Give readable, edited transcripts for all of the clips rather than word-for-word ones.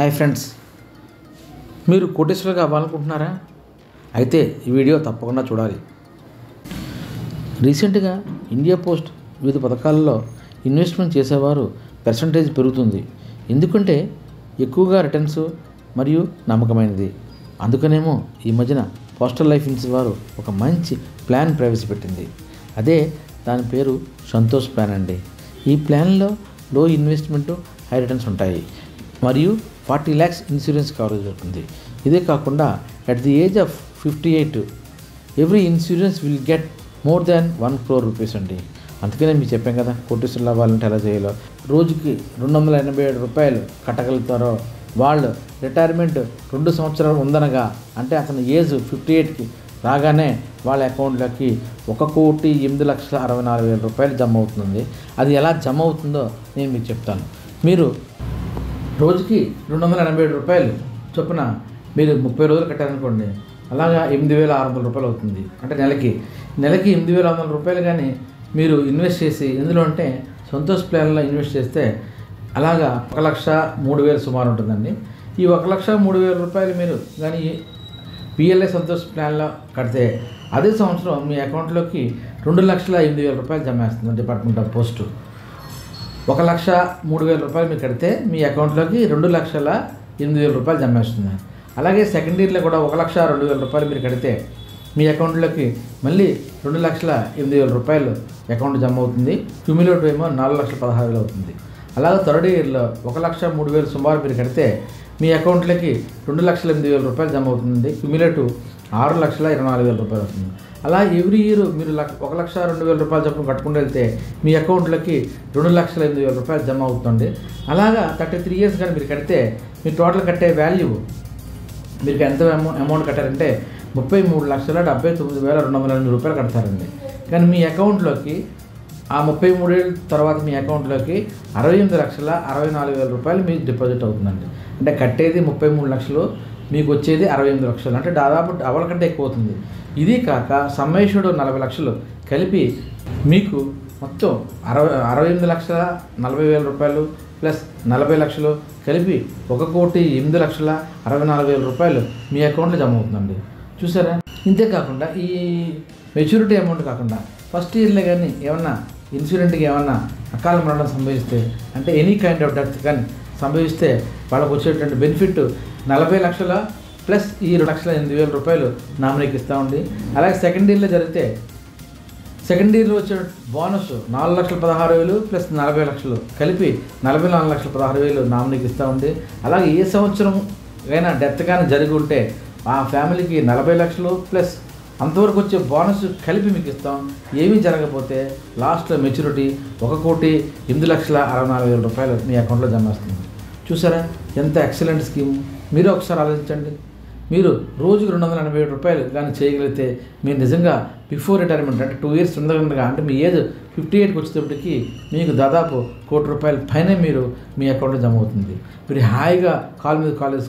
Hi friends, మీరు కోటేశ్వరులుగా అవ్వాలనుకుంటున్నారా? అయితే ఈ వీడియో తప్పకుండా చూడాలి. రీసెంట్గా ఇండియా పోస్ట్ వివిధ పథకాలలో ఇన్వెస్ట్మెంట్ చేసేవారు పర్సంటేజ్ పెరుగుతుంది. ఎందుకంటే ఎక్కువగా రిటర్న్స్ మరియు నమ్మకమైనది. అందుకనేమో ఈ మధ్యన పోస్టల్ లైఫ్ ఇన్సూరెన్స్ వారు ఒక మంచి ప్లాన్ ప్రవేశపెట్టింది. అదే దాని పేరు సంతోష్ ప్లాన్ అండి. ఈ ప్లాన్లో లో ఇన్వెస్ట్మెంట్, హై రిటర్న్స్ ఉంటాయి మరియు 40 lakhs ఇన్సూరెన్స్ కవరేజ్ అవుతుంది. ఇదే కాకుండా at the age of 58 every insurance will get more than 1 crore rupees అండి. అందుకనే మీకు చెప్పాం కదా, కోటేశ్వరులు అవ్వాలంటే ఎలా చేయాలో. రోజుకి 287 రూపాయలు కట్టగలుగుతారో వాళ్ళు రిటైర్మెంట్ 2 సంవత్సరాలు ఉందనగా, అంటే అతని ఏజ్ 58కి రాగానే వాళ్ళ అకౌంట్లోకి 1,08,64,000 రూపాయలు జమ అవుతుంది. అది ఎలా జమ అవుతుందో నేను మీకు చెప్తాను. మీరు రోజుకి 287 రూపాయలు చొప్పున మీరు 30 రోజులు కట్టారనుకోండి, అలాగా 8,600 రూపాయలు అవుతుంది. అంటే నెలకి 8,600 రూపాయలు కానీ మీరు ఇన్వెస్ట్ చేసి, ఎందులో అంటే సంతోష్ ప్లాన్లో ఇన్వెస్ట్ చేస్తే అలాగా 1,03,000 సుమారు ఉంటుందండి. ఈ 1,03,000 రూపాయలు మీరు కానీ పిఎల్ఐ సంతోష్ ప్లాన్లో కడితే అదే సంవత్సరం మీ అకౌంట్లోకి 2,08,000 రూపాయలు జమ వేస్తుంది డిపార్ట్మెంట్ ఆఫ్ పోస్ట్. 1,03,000 రూపాయలు మీరు కడితే మీ అకౌంట్లోకి 2,08,000 రూపాయలు జమ వేస్తుంది. అలాగే సెకండ్ ఇయర్లో కూడా 1,02,000 రూపాయలు మీరు కడితే మీ అకౌంట్లోకి మళ్ళీ 2,08,000 రూపాయలు అకౌంట్ జమ అవుతుంది. క్యూములేటివ్ ఏమో 4,16,000 అవుతుంది. అలాగే థర్డ్ ఇయర్లో 1,03,000 సుమారు మీరు కడితే మీ అకౌంట్లోకి 2,08,000 రూపాయలు జమ అవుతుంది. క్యూములేటివ్ 6,24,000 రూపాయలు అవుతుంది. అలా ఎవ్రీ ఇయర్ మీరు 1,02,000 రూపాయలు చొప్పున కట్టుకుంటూ వెళ్తే మీ అకౌంట్లోకి 2,08,000 రూపాయలు జమ అవుతుంది. అలాగా 33 years కానీ మీరు కడితే మీ టోటల్ కట్టే వాల్యూ, మీరు ఎంత అమౌంట్ కట్టారంటే 33,79,208 రూపాయలు కడతారండి. కానీ మీ అకౌంట్లోకి ఆ 33 ఏళ్ళ తర్వాత మీ అకౌంట్లోకి 68,64,000 రూపాయలు మీకు డిపాజిట్ అవుతుందండి. అంటే కట్టేది 33 లక్షలు, మీకు వచ్చేది 68 లక్షలు, అంటే దాదాపు డబల్ కంటే ఎక్కువ అవుతుంది. ఇది కాక సమ్మేషుడు 40 లక్షలు కలిపి మీకు మొత్తం 68,40,000 రూపాయలు ప్లస్ 40 లక్షలు కలిపి 1,08,64,000 రూపాయలు మీ అకౌంట్లో జమ అవుతుందండి. చూసారా? ఇంతేకాకుండా ఈ మెచ్యూరిటీ అమౌంట్ కాకుండా ఫస్ట్ ఇయర్లో కానీ ఏమన్నా ఇన్సూరెంట్కి ఏమన్నా అకాల మరణం సంభవిస్తే, అంటే ఎనీ కైండ్ ఆఫ్ డెత్ కానీ సంభవిస్తే వాళ్ళకు వచ్చేటువంటి బెనిఫిట్ 40 లక్షల ప్లస్ ఈ 2,08,000 రూపాయలు నామినీకి ఇస్తామండి. అలాగే సెకండ్ ఇయర్లో జరిగితే సెకండ్ ఇయర్లో వచ్చే బోనస్ 4,16,000 ప్లస్ 40 లక్షలు కలిపి 44,16,000 నామినీకి ఇస్తామండి. అలాగే ఏ సంవత్సరం అయినా డెత్ కానీ జరిగి ఉంటే ఆ ఫ్యామిలీకి 40 లక్షలు ప్లస్ అంతవరకు వచ్చే బోనస్ కలిపి మీకు ఇస్తాం. ఏమీ జరగకపోతే లాస్ట్లో మెచ్యూరిటీ 1,08,64,000 రూపాయలు మీ అకౌంట్లో జమ వస్తుంది. చూసారా ఎంత ఎక్సలెంట్ స్కీమ్? మీరు ఒకసారి ఆలోచించండి. మీరు రోజుకి 287 రూపాయలు కానీ చేయగలిగితే మీరు నిజంగా బిఫోర్ రిటైర్మెంట్, అంటే 2 years ఉండగా, అంటే మీ ఏజ్ 58కి వచ్చేటప్పటికి మీకు దాదాపు 1 కోటి రూపాయల పైన మీరు మీ అకౌంట్లో జమ అవుతుంది. మీరు హాయిగా కాల్ మీద కాలేజ్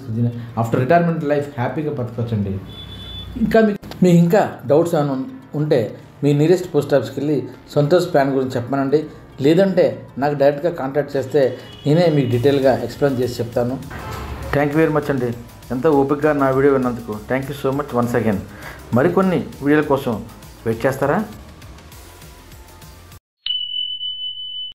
ఆఫ్టర్ రిటైర్మెంట్ లైఫ్ హ్యాపీగా బతకొచ్చండి. ఇంకా మీకు ఇంకా డౌట్స్ ఏమైనా ఉంటే మీ నియరెస్ట్ పోస్ట్ ఆఫీస్కి వెళ్ళి సంతోష్ ప్లాన్ గురించి చెప్పమనండి. లేదంటే నాకు డైరెక్ట్గా కాంటాక్ట్ చేస్తే నేనే మీకు డీటెయిల్గా ఎక్స్ప్లెయిన్ చేసి చెప్తాను. థ్యాంక్ యూ వెరీ మచ్ అండి. ఎంతో ఓపికగా నా వీడియో విన్నందుకు thank you so much once again. మరికొన్ని వీడియోల కోసం వెయిట్ చేస్తారా?